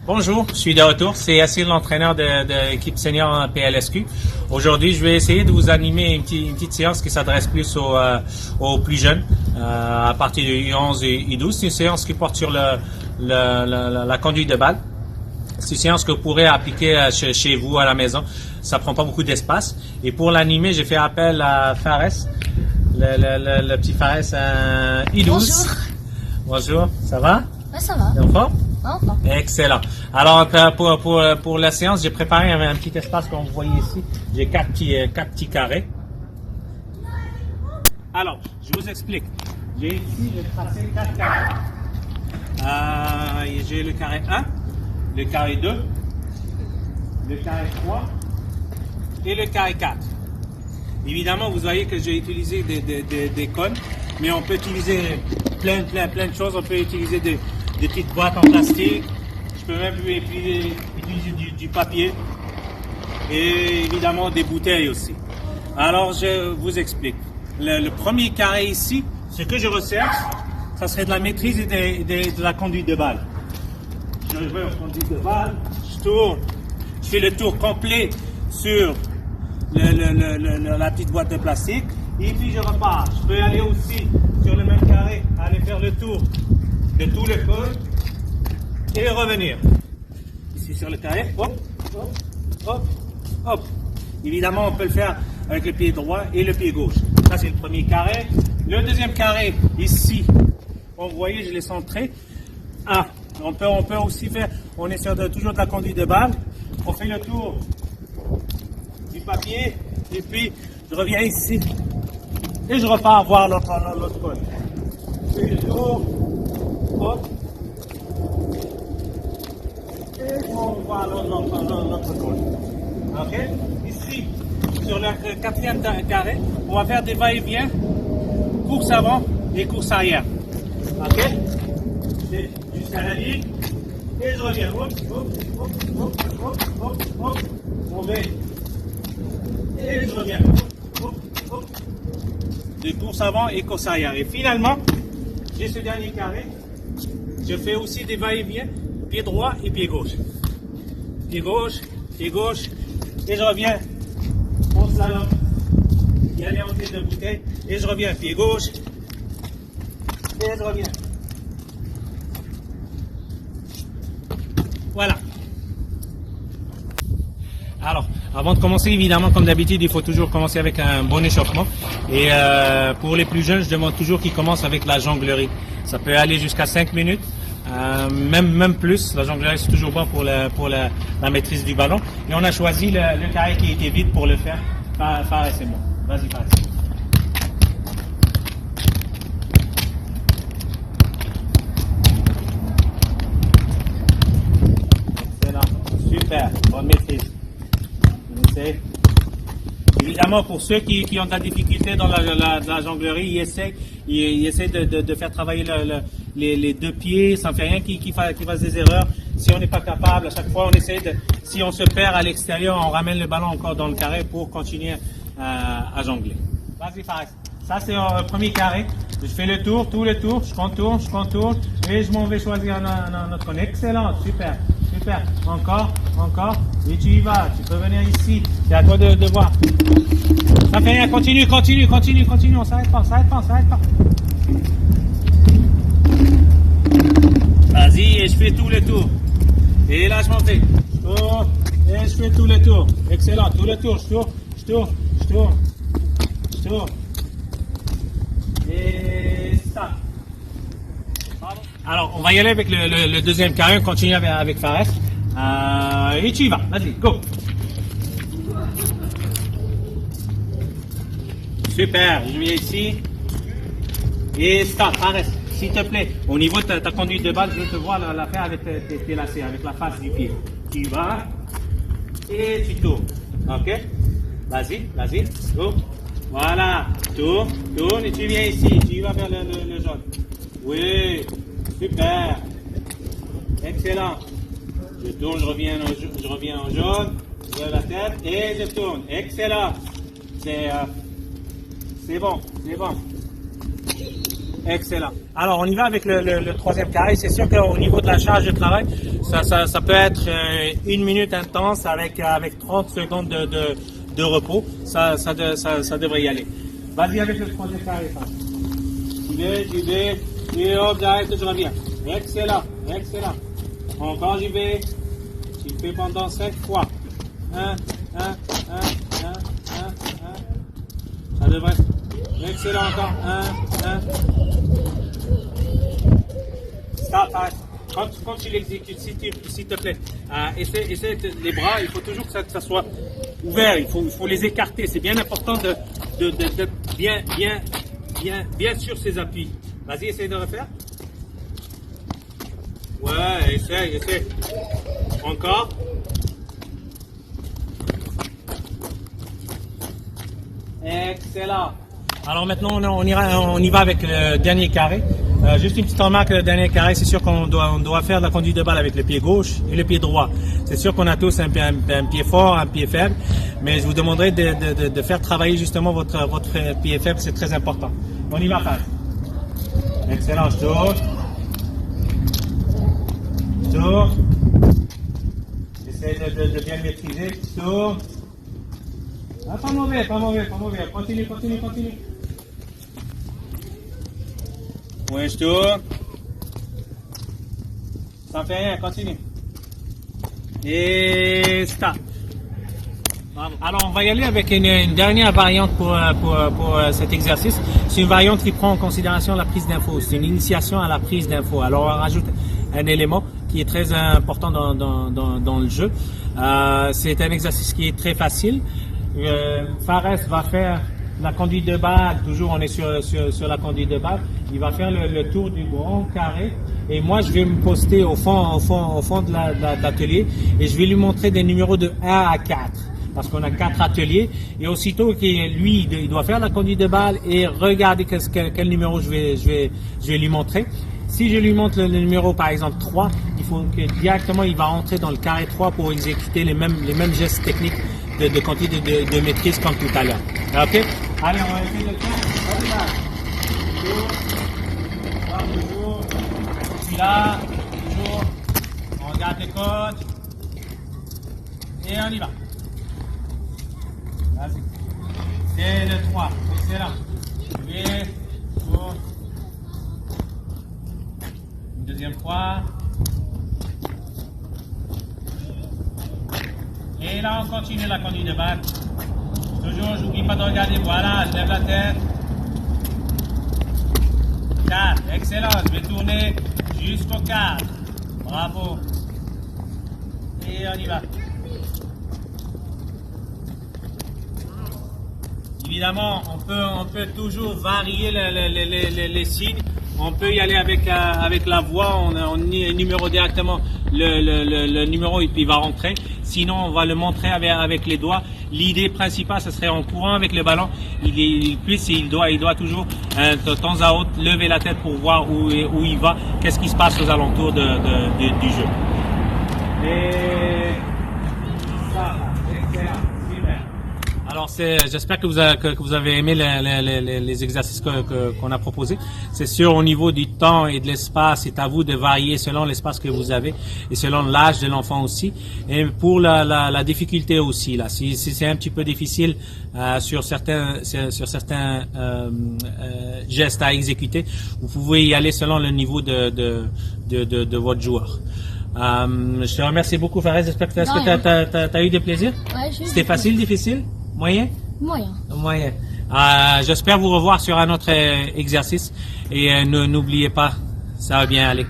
Bonjour, je suis de retour. C'est Yacine, l'entraîneur de l'équipe senior en PLSQ. Aujourd'hui, je vais essayer de vous animer une petite séance qui s'adresse plus aux plus jeunes, à partir de U11 et U12. C'est une séance qui porte sur la conduite de balle. C'est une séance que vous pourrez appliquer chez vous à la maison. Ça prend pas beaucoup d'espace. Et pour l'animer, j'ai fait appel à Fares, le petit Fares U12. Bonjour. Bonjour, ça va? Ouais, ça va. T'es en forme? Enfin. Excellent. Alors pour la séance, j'ai préparé un petit espace comme vous voyez ici. J'ai quatre petits carrés. Alors, je vous explique. J'ai tracé 4 carrés. J'ai le carré 1, le carré 2, le carré 3 et le carré 4. Évidemment, vous voyez que j'ai utilisé des cônes, mais on peut utiliser plein de choses. On peut utiliser des petites boîtes en plastique. Je peux même utiliser du papier et évidemment des bouteilles aussi. Alors je vous explique. Le premier carré ici, ce que je recherche, ça serait de la maîtrise et de la conduite de balle. Je vais en conduite de balle, je tourne, je fais le tour complet sur la petite boîte de plastique et puis je repars. Je peux aller aussi sur le même carré, aller faire le tour de tout le cône et revenir. Ici sur le carré, hop, hop, hop, hop. Évidemment, on peut le faire avec le pied droit et le pied gauche. Ça, c'est le premier carré. Le deuxième carré, ici, vous voyez, je l'ai centré. On peut aussi faire, on est sur toujours de la conduite de balle. On fait le tour du papier et puis je reviens ici et je repars voir l'autre cône. Je fais le tour. Hop. Et on voit l'autre cône. Ok? Ici, sur le quatrième carré, on va faire des va-et-vient, course avant et course arrière. Ok? Jusqu'à la ligne. Et je reviens. Hop, hop, hop, hop, hop, hop, hop. On met. Et je reviens. Hop, hop, hop. De course avant et course arrière. Et finalement, j'ai ce dernier carré. Je fais aussi des va-et-vient, pied droit et pied gauche. Pied gauche, et je reviens au slalom. Il y a les entrées de bouteille, et je reviens, pied gauche, et je reviens. Voilà. Alors, avant de commencer, évidemment, comme d'habitude, il faut toujours commencer avec un bon échauffement. Et pour les plus jeunes, je demande toujours qu'ils commencent avec la jonglerie. Ça peut aller jusqu'à 5 minutes, même plus. La jonglerie, c'est toujours bon pour la maîtrise du ballon. Et on a choisi le carré qui était vide pour le faire. Fares et moi. Vas-y, Fares. Excellent. Super. Bonne maîtrise. Évidemment, pour ceux qui ont de la difficulté dans la jonglerie, ils essaient de faire travailler les deux pieds, ça ne fait rien qu'ils fassent des erreurs. Si on n'est pas capable, à chaque fois, on essaie si on se perd à l'extérieur, on ramène le ballon encore dans le carré pour continuer à jongler. Vas-y, Fares. Ça, c'est le premier carré. Je fais le tour, tout le tour, je contourne, et je m'en vais choisir un autre cône. Excellent, super. Encore, et tu y vas, tu peux venir ici, c'est à toi de voir. Ça fait rien, continue, on s'arrête pas. Vas-y, et je fais tout le tour. Et là, je m'en vais. Et je fais tout le tour. Excellent, tout le tour, je tourne. Et ça. Alors, on va y aller avec le deuxième carré, on continue avec Fares. Et tu y vas, vas-y, go. Super, je viens ici. Et stop, Fares, s'il te plaît. Au niveau de ta conduite de balle, je veux te voir la faire avec tes lacets, avec la face du pied. Tu y vas. Et tu tournes. Ok? Vas-y, go. Voilà, tourne, et tu viens ici. Tu y vas vers le jaune. Oui. Super. Excellent. Je tourne, je reviens au jaune. Je lève la tête et je tourne. Excellent. C'est bon. Excellent. Alors, on y va avec le troisième carré. C'est sûr qu'au niveau de la charge de travail, ça peut être 1 minute intense avec 30 secondes de repos. Ça devrait y aller. Vas-y avec le troisième carré. J'y vais. Et hop, j'arrête, je reviens. Excellent. Encore j'y vais. Tu fais pendant 5 fois. 1. Ça devrait. Excellent encore. 1. Stop, arrête. Quand tu l'exécutes, s'il te plaît, essaie les bras, il faut toujours que ça soit ouvert, il faut les écarter. C'est bien important d'être bien sur ses appuis. Vas-y, essaye de refaire. Ouais, essaye. Encore. Excellent. Alors maintenant, on y va avec le dernier carré. Juste une petite remarque, le dernier carré, c'est sûr qu'on doit faire la conduite de balle avec le pied gauche et le pied droit. C'est sûr qu'on a tous un pied fort, un pied faible, mais je vous demanderai de faire travailler justement votre pied faible, c'est très important. On y va, Fab. Excellent, je tourne. Essaye de bien maîtriser, je tourne. Ah, pas mauvais. Continue. Ouais, je tourne. Ça ne fait rien, continue. Et stop. Alors, on va y aller avec une dernière variante pour cet exercice. C'est une variante qui prend en considération la prise d'infos. C'est une initiation à la prise d'infos. Alors, on rajoute un élément qui est très important dans le jeu. C'est un exercice qui est très facile. Fares va faire la conduite de balle, toujours on est sur la conduite de balle, il va faire le tour du grand carré et moi je vais me poster au fond de l'atelier et je vais lui montrer des numéros de 1 à 4 parce qu'on a 4 ateliers et aussitôt lui il doit faire la conduite de balle et regarder quel numéro je vais lui montrer. Si je lui montre le numéro par exemple 3, il faut que directement il va entrer dans le carré 3 pour exécuter les mêmes gestes techniques de quantité de maîtrise comme tout à l'heure. Ok? Allez, on va essayer de le faire. Toujours. Je suis là. Toujours. On regarde les côtes. Et on y va. Vas-y. C'est le 3. Excellent. Et toujours. Une deuxième fois. Et là, on continue la conduite de balle. Toujours, j'oublie pas de regarder. Voilà, je lève la tête. 4. Excellent. Je vais tourner jusqu'au 4. Bravo. Et on y va. Évidemment, on peut toujours varier les signes. On peut y aller avec la voix, on numéro directement le numéro et puis il va rentrer. Sinon, on va le montrer avec les doigts. L'idée principale, ce serait en courant avec le ballon. Il doit toujours de temps à autre lever la tête pour voir où il va, qu'est-ce qui se passe aux alentours du jeu. Et ça, excellent, super. Alors j'espère que vous avez aimé les exercices qu'on a proposés. C'est sûr, au niveau du temps et de l'espace, c'est à vous de varier selon l'espace que vous avez et selon l'âge de l'enfant aussi. Et pour la difficulté aussi, là, si c'est un petit peu difficile sur certains gestes à exécuter, vous pouvez y aller selon le niveau de votre joueur. Je te remercie beaucoup, Fares. J'espère que tu as eu du plaisir. Ouais, c'était facile, difficile? Moyen? Moyen. J'espère vous revoir sur un autre exercice et n'oubliez pas, ça va bien aller.